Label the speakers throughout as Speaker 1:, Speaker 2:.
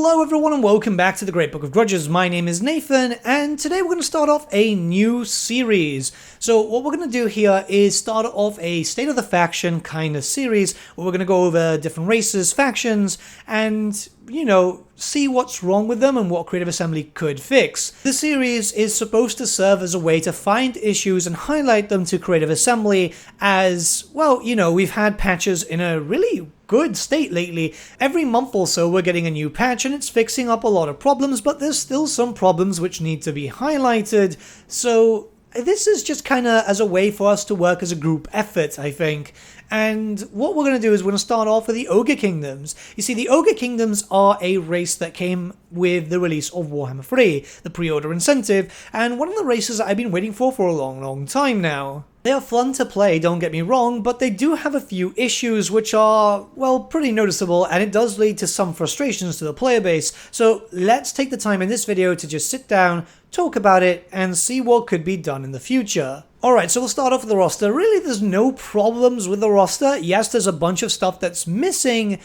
Speaker 1: Hello everyone and welcome back to the Great Book of Grudges. My name is Nathan and today we're going to start off a new series. So what we're going to do here is start off a State of the Faction kind of series where we're going to go over different races, factions, and, you know, see what's wrong with them and what Creative Assembly could fix. The series is supposed to serve as a way to find issues and highlight them to Creative Assembly as, well, you know, we've had patches in a really good state lately. Every month or so we're getting a new patch and it's fixing up a lot of problems, but there's still some problems which need to be highlighted. So this is just kind of as a way for us to work as a group effort, I think. And what we're going to do is we're going to start off with the Ogre Kingdoms. You see, the Ogre Kingdoms are a race that came with the release of Warhammer 3, the pre-order incentive, and one of the races that I've been waiting for a long time now. They are fun to play, don't get me wrong, but they do have a few issues which are, well, pretty noticeable, and it does lead to some frustrations to the player base. So let's take the time in this video to just sit down, talk about it, and see what could be done in the future. Alright, so we'll start off with the roster. Really, there's no problems with the roster. Yes, there's a bunch of stuff that's missing,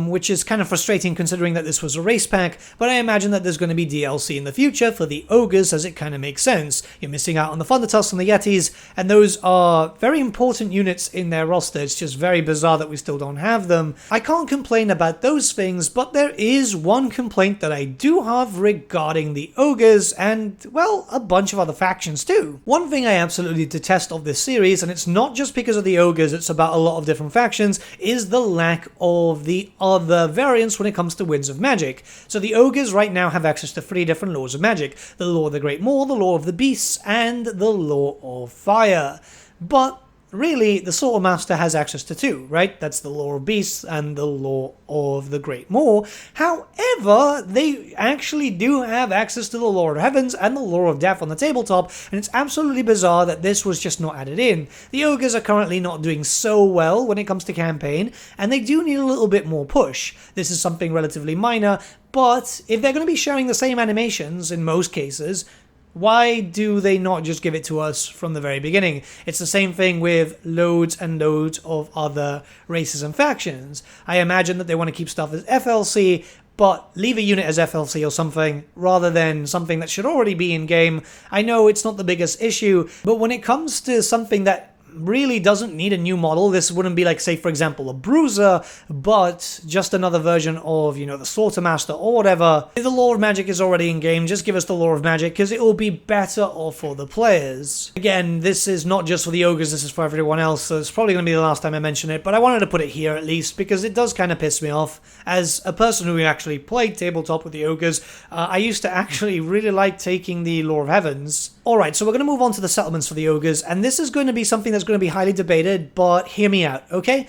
Speaker 1: which is kind of frustrating considering that this was a race pack, but I imagine that there's going to be DLC in the future for the Ogres, as it kind of makes sense. You're missing out on the Thundertusks and the Yetis, and those are very important units in their roster. It's just very bizarre that we still don't have them. I can't complain about those things, but there is one complaint that I do have regarding the Ogres, and, well, a bunch of other factions too. One thing I absolutely detest of this series, and it's not just because of the Ogres, it's about a lot of different factions, is the lack of the other variants when it comes to Winds of Magic. So the Ogres right now have access to 3 different laws of magic: the Law of the Great Maw, the Law of the Beasts, and the Law of Fire. But really, the Sword Master has access to 2, right? That's the Law of Beasts and the Law of the Great Maw. However, they actually do have access to the Law of Heavens and the Law of Death on the tabletop, and it's absolutely bizarre that this was just not added in. The Ogres are currently not doing so well when it comes to campaign, and they do need a little bit more push. This is something relatively minor, but if they're going to be sharing the same animations in most cases, why do they not just give it to us from the very beginning? It's the same thing with loads and loads of other races and factions. I imagine that they want to keep stuff as FLC, but leave a unit as FLC or something, rather than something that should already be in-game. I know it's not the biggest issue, but when it comes to something that really doesn't need a new model, this wouldn't be like, say, for example, a Bruiser, but just another version of, you know, the Slaughter Master or whatever. If the Law of Magic is already in game, just give us the Law of Magic, because it will be better off for the players. Again, this is not just for the Ogres, this is for everyone else, so it's probably going to be the last time I mention it, but I wanted to put it here at least, because it does kind of piss me off. As a person who actually played tabletop with the Ogres, I used to actually really like taking the Law of Heavens. Alright, so we're going to move on to the settlements for the Ogres, and this is going to be something that's going to be highly debated, but hear me out, okay?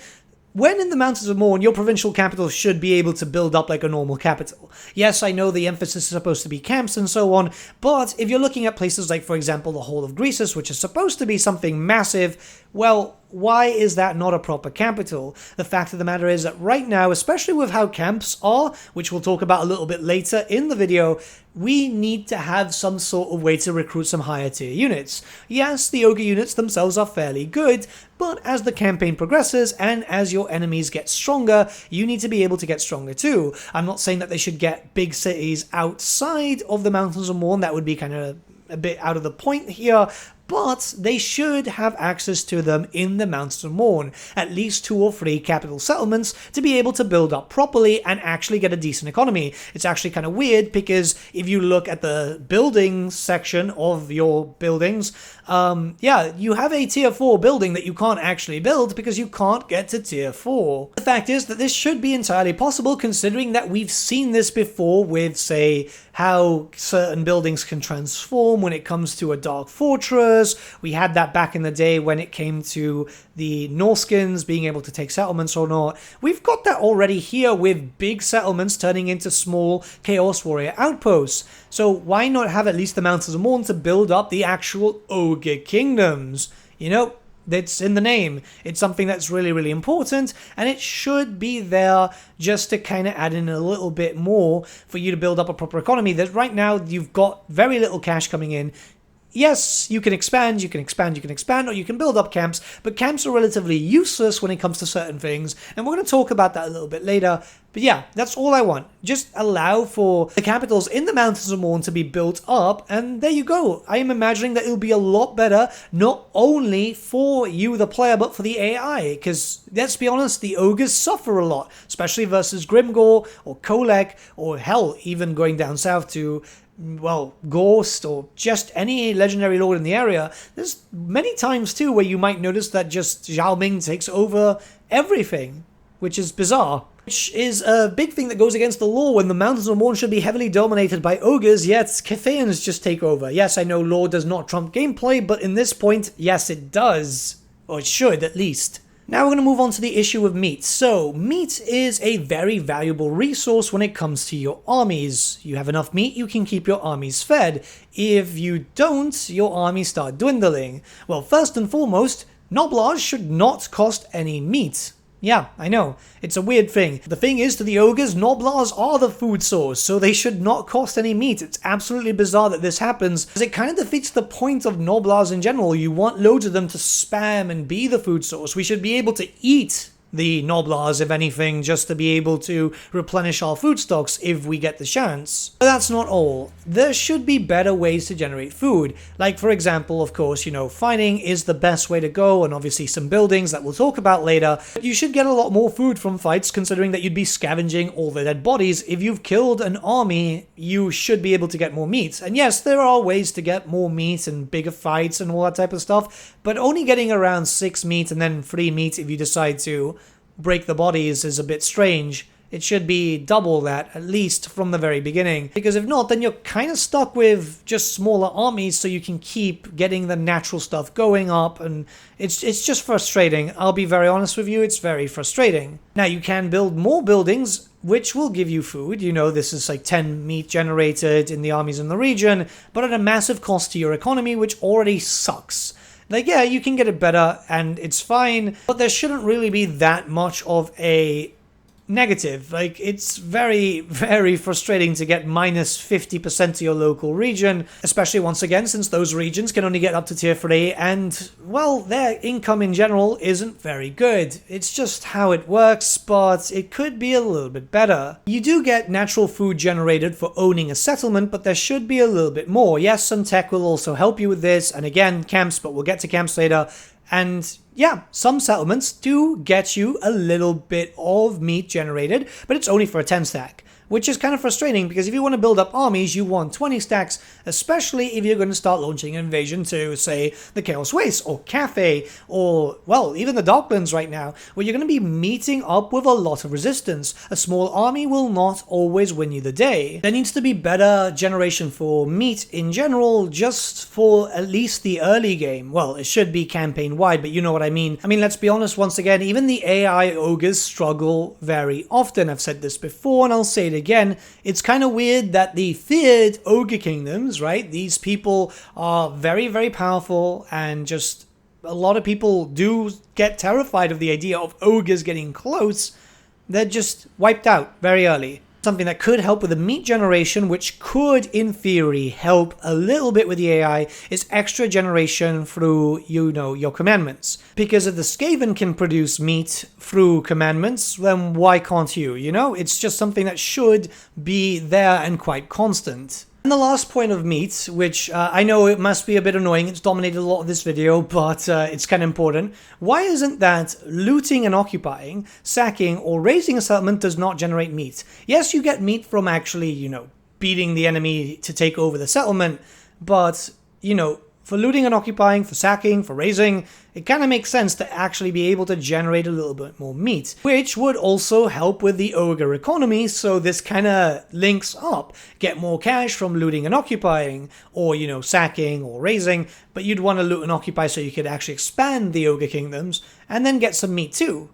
Speaker 1: When in the Mountains of Morn, your provincial capital should be able to build up like a normal capital. Yes, I know the emphasis is supposed to be camps and so on, but if you're looking at places like, for example, the Hall of Greasus, which is supposed to be something massive, well, why is that not a proper capital? The fact of the matter is that right now, especially with how camps are, which we'll talk about a little bit later in the video, we need to have some sort of way to recruit some higher tier units. Yes, the Ogre units themselves are fairly good, but as the campaign progresses and as your enemies get stronger, you need to be able to get stronger too. I'm not saying that they should get big cities outside of the Mountains of Morn, that would be kind of a bit out of the point here, but they should have access to them in the Mountains of Morn, at least 2 or 3 capital settlements to be able to build up properly and actually get a decent economy. It's actually kind of weird because if you look at the building section of your buildings, yeah, you have a tier 4 building that you can't actually build because you can't get to tier 4. The fact is that this should be entirely possible considering that we've seen this before with, say, how certain buildings can transform when it comes to a Dark Fortress. We had that back in the day when it came to the Norskins being able to take settlements or not. We've got that already here with big settlements turning into small Chaos Warrior outposts. So why not have at least the Mountains of Morn to build up the actual Ogre Kingdoms? You know, that's in the name. It's something that's really important, and it should be there just to kind of add in a little bit more for you to build up a proper economy. That right now you've got very little cash coming in. Yes, you can expand, or you can build up camps, but camps are relatively useless when it comes to certain things, and we're going to talk about that a little bit later, But yeah, that's all I want. Just allow for the capitals in the Mountains of Morn to be built up, and there you go. I am imagining that it'll be a lot better, not only for you, the player, but for the AI, because let's be honest, the ogres suffer a lot, especially versus Grimgor or Kolek, or hell, even going down south to, well, Ghost, or just any legendary lord in the area. There's many times too where you might notice that just Zhao Ming takes over everything, which is bizarre. Which is a big thing that goes against the law when the Mountains of Morn should be heavily dominated by ogres, yet Cathayans just take over. Yes, I know lore does not trump gameplay, but in this point, yes it does. Or it should, at least. Now we're going to move on to the issue of meat. So, meat is a very valuable resource when it comes to your armies. You have enough meat, you can keep your armies fed. If you don't, your armies start dwindling. Well, first and foremost, Noblars should not cost any meat. Yeah, I know. It's a weird thing. The thing is, to the ogres, Noblars are the food source, so they should not cost any meat. It's absolutely bizarre that this happens, because it kind of defeats the point of Noblars in general. You want loads of them to spam and be the food source. We should be able to eat the Noblars, if anything, just to be able to replenish our food stocks if we get the chance. But that's not all. There should be better ways to generate food. Like, for example, of course, you know, fighting is the best way to go, and obviously some buildings that we'll talk about later. But you should get a lot more food from fights, considering that you'd be scavenging all the dead bodies. If you've killed an army, you should be able to get more meat. And yes, there are ways to get more meat and bigger fights and all that type of stuff, but only getting around 6 meat and then 3 meat if you decide to break the bodies is a bit strange. It should be double that, at least from the very beginning. Because if not, then you're kind of stuck with just smaller armies so you can keep getting the natural stuff going up, and it's just frustrating. I'll be very honest with you, it's very frustrating. Now, you can build more buildings, which will give you food. You know, this is like 10 meat generated in the armies in the region, but at a massive cost to your economy, which already sucks. Like, yeah, you can get it better, and it's fine, but there shouldn't really be that much of a negative. Like, it's very, very frustrating to get minus 50% to your local region, especially once again, since those regions can only get up to tier 3, and, well, their income in general isn't very good. It's just how it works, but it could be a little bit better. You do get natural food generated for owning a settlement, but there should be a little bit more. Yes, some tech will also help you with this, and again, camps, but we'll get to camps later. And yeah, some settlements do get you a little bit of meat generated, but it's only for a 10 stack. Which is kind of frustrating, because if you want to build up armies, you want 20 stacks, especially if you're going to start launching an invasion to, say, the Chaos Waste, or Cathay, or, well, even the Darklands right now, where you're going to be meeting up with a lot of resistance. A small army will not always win you the day. There needs to be better generation for meat in general, just for at least the early game. Well, it should be campaign-wide, but you know what I mean. I mean, let's be honest, once again, even the AI ogres struggle very often. I've said this before, and I'll say it again. It's kind of weird that the feared ogre kingdoms, right? These people are very, very powerful, and just a lot of people do get terrified of the idea of ogres getting close. They're just wiped out very early. Something that could help with the meat generation, which could, in theory, help a little bit with the AI, is extra generation through, you know, your commandments. Because if the Skaven can produce meat through commandments, then why can't you? You know, it's just something that should be there and quite constant. And the last point of meat, which I know it must be a bit annoying, it's dominated a lot of this video, but it's kind of important. Why isn't that looting and occupying, sacking, or raising a settlement does not generate meat? Yes, you get meat from actually, you know, beating the enemy to take over the settlement, but, you know, for looting and occupying, for sacking, for raising, it kind of makes sense to actually be able to generate a little bit more meat, which would also help with the ogre economy, so this kind of links up. Get more cash from looting and occupying, or, you know, sacking or raising, but you'd want to loot and occupy so you could actually expand the ogre kingdoms, and then get some meat too.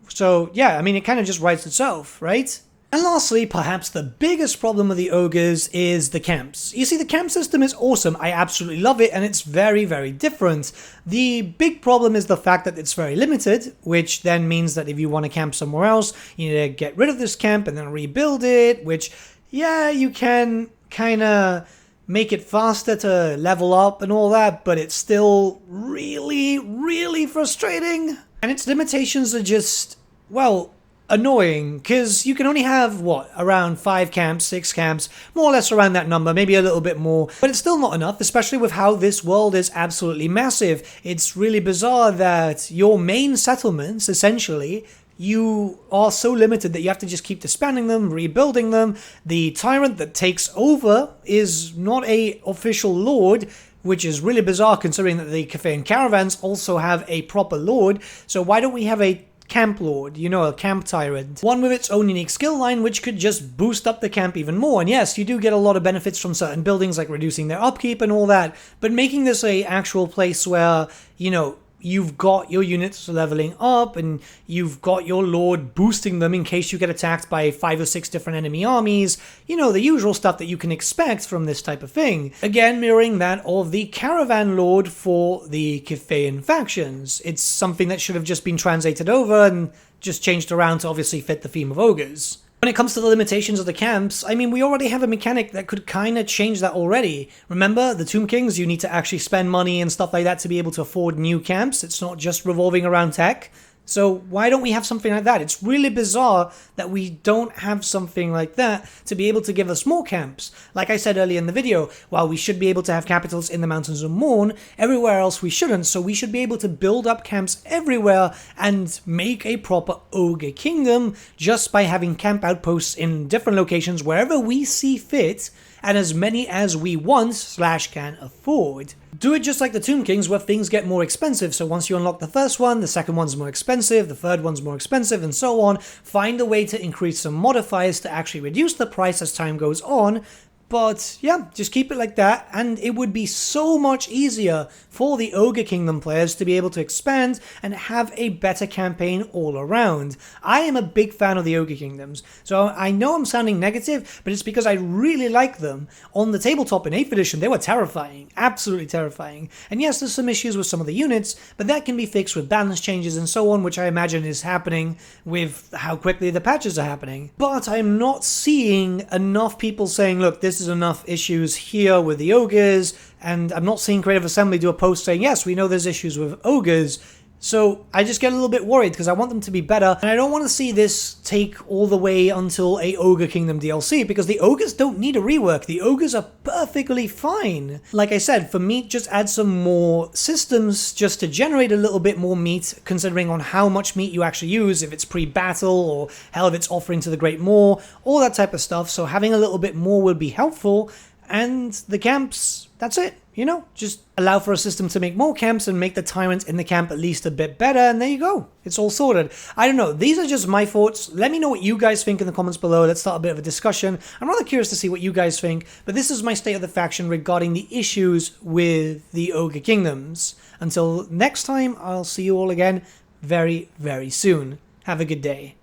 Speaker 1: So, yeah, I mean, it kind of just writes itself, right? And lastly, perhaps the biggest problem with the ogres is the camps. You see, the camp system is awesome. I absolutely love it, and it's very, very different. The big problem is the fact that it's very limited, which then means that if you want to camp somewhere else, you need to get rid of this camp and then rebuild it, which, yeah, you can kind of make it faster to level up and all that, but it's still really, really frustrating. And its limitations are just, well, annoying, because you can only have, what, around 5 camps, 6 camps, more or less around that number, maybe a little bit more, but it's still not enough, especially with how this world is absolutely massive. It's really bizarre that your main settlements, essentially, you are so limited that you have to just keep disbanding them, rebuilding them. The tyrant that takes over is not a official lord, which is really bizarre considering that the Cathayan caravans also have a proper lord. So why don't we have a camp lord, you know, a camp tyrant, one with its own unique skill line which could just boost up the camp even more? And yes, you do get a lot of benefits from certain buildings, like reducing their upkeep and all that, but making this a actual place where, you know, you've got your units leveling up and you've got your lord boosting them in case you get attacked by 5 or 6 different enemy armies. You know, the usual stuff that you can expect from this type of thing. Again, mirroring that of the caravan lord for the Cathayan factions. It's something that should have just been translated over and just changed around to obviously fit the theme of ogres. When it comes to the limitations of the camps, I mean, we already have a mechanic that could kind of change that already. Remember, the Tomb Kings, you need to actually spend money and stuff like that to be able to afford new camps. It's not just revolving around tech. So why don't we have something like that? It's really bizarre that we don't have something like that to be able to give us more camps. Like I said earlier in the video, while we should be able to have capitals in the Mountains of Morn, everywhere else we shouldn't. So we should be able to build up camps everywhere and make a proper Ogre Kingdom just by having camp outposts in different locations wherever we see fit, and as many as we want / can afford. Do it just like the Tomb Kings, where things get more expensive. So once you unlock the first one, the second one's more expensive, the third one's more expensive, and so on. Find a way to increase some modifiers to actually reduce the price as time goes on. But yeah, just keep it like that, and it would be so much easier for the Ogre Kingdom players to be able to expand and have a better campaign all around. I am a big fan of the Ogre Kingdoms, so I know I'm sounding negative, but it's because I really like them. On the tabletop in 8th edition, they were terrifying, absolutely terrifying. And yes, there's some issues with some of the units, but that can be fixed with balance changes and so on, which I imagine is happening with how quickly the patches are happening. But I'm not seeing enough people saying, look, this is enough issues here with the ogres, and I'm not seeing Creative Assembly do a post saying, yes, we know there's issues with ogres. So I just get a little bit worried because I want them to be better, and I don't want to see this take all the way until a Ogre Kingdom DLC, because the ogres don't need a rework. The ogres are perfectly fine. Like I said, for meat, just add some more systems just to generate a little bit more meat, considering on how much meat you actually use, if it's pre-battle or hell, if it's offering to the Great Maw, all that type of stuff. So having a little bit more would be helpful. And the camps, that's it. You know, just allow for a system to make more camps and make the tyrant in the camp at least a bit better, and there you go. It's all sorted. I don't know. These are just my thoughts. Let me know what you guys think in the comments below. Let's start a bit of a discussion. I'm rather curious to see what you guys think, but this is my state of the faction regarding the issues with the Ogre Kingdoms. Until next time, I'll see you all again very, very soon. Have a good day.